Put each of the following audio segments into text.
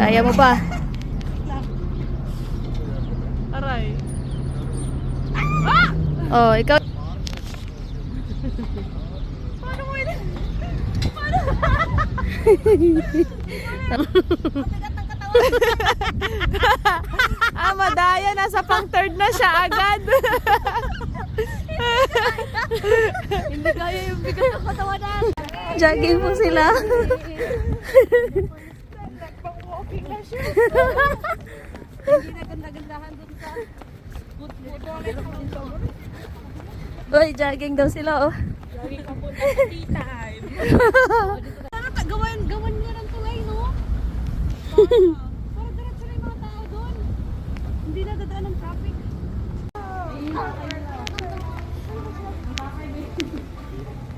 Kaya mo pa? Aray. Oh, ikaw. Paano mo yun? Paano? Madaya. Nasa pang third na siya agad. Hindi kaya yung bigat ng katawan na. Jogging po sila. Pang-walking na siya. Hindi na ganda-gandahan dun sa football. Uy, jogging daw sila, oh. Lagi ka punta sa tea time. Gawan nga ng tulay, no? Para diretso na yung mga tao doon. Hindi na dadaan ng traffic.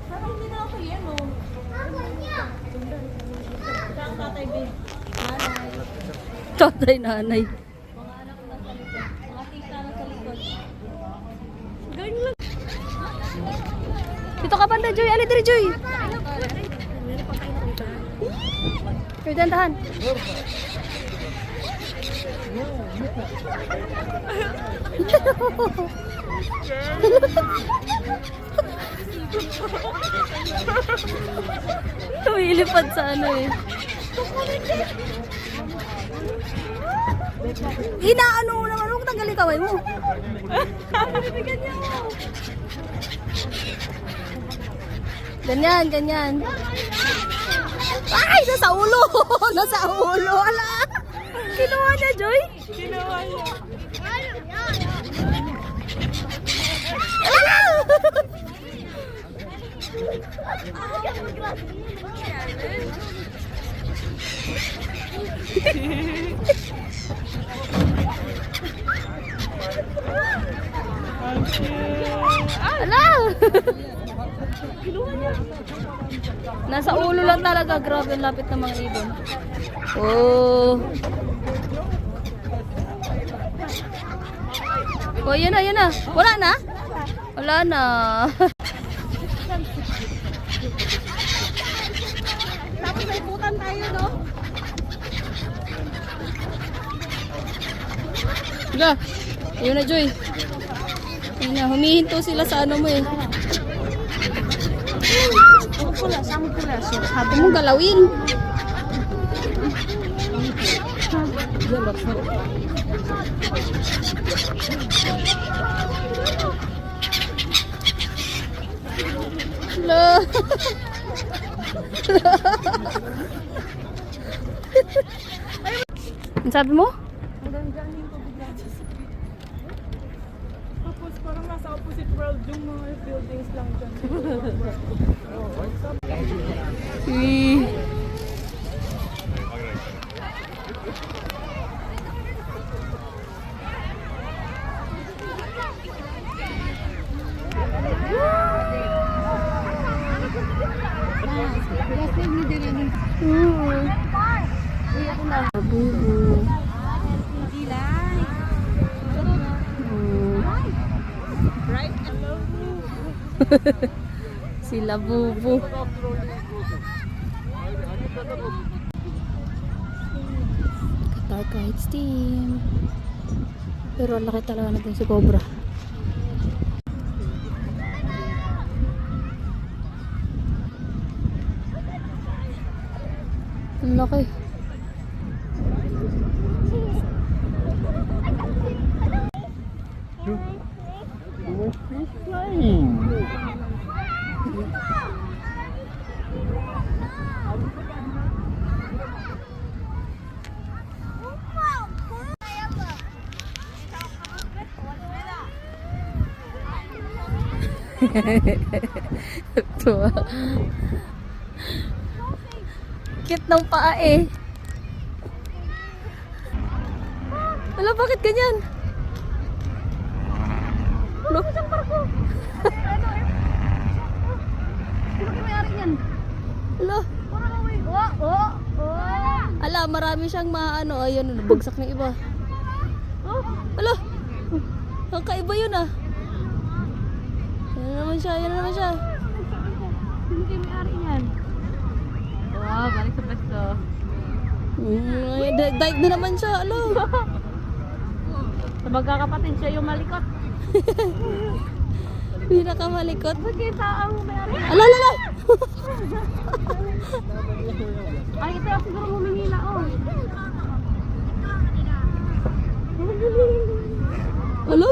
Parang hindi na ako yan, no? Saan tatay, babe? Tatay, nanay. Mga anak na sa likod. Mga tita na sa likod. Ganyan lang. Dito ka banda, Joy. Ali, diri, Joy. Joy, dandahan. Tumilipad sa ano eh. Inaano mo naman, huwag tanggalin kaway mo. Bibigyan niya ako. Ganyan, ganyan. Ay, nasa ulo! Nasa ulo, ala! Kinuha niya, Joy? Ginawa niya. Ala! Ala! Nasa ulo lang talaga. Grabe, ang lapit ng mga ibon. Oh. Oh, yun na, yun na. Wala na? Wala na. Tapos may putan tayo, no? Wala. Ayun na, Joy. Ayun na, humihinto sila sa ano mo eh. Saan pula? So, Sabi mong galawin. Hello. Ang sabi mo? Hanggang dyan yung tubig natin. Tapos parang nasa opposite world yung mga buildings lang dyan. Right? Hello. Sila bubu. Qatar Kites team. Pero ang laki talaga natin si Cobra. Ang laki. Tuwa. Cute ng paa eh. Wala, bakit ganyan? Ano? Sino may-ari yan? Ala, Parang away. ala, marami siyang maano. Ayun, nabagsak ng iba. Ala, ang kaiba yun ah. Yan na naman siya, yan na naman siya. Sino kayo may-ari yan? Wow, balik sa basto. Yan Dive na naman siya, alo. Sa magkakapatid siya yung malikot. Pinakamalikot. Nakita ang may-ari. Ala, ala, ala. Ay, ito yung siguro humihila, oh. Alo?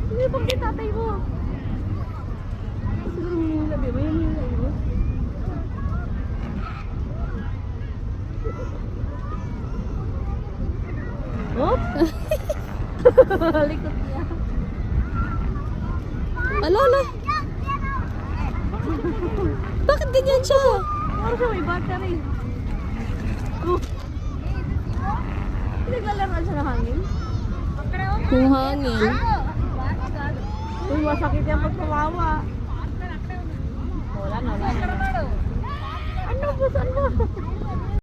Hindi pa si tatay mo. Siguro humihila, babe. May humihila, oh. Oh? Likot niya. Ala, ala. Bakit ganyan siya? Parang siya may battery. Oh. Pinaglalaro siya ng hangin. Kung hangin. Uy, masakit yan pag tumawa. Wala na, wala na. Ano ba? Saan ba?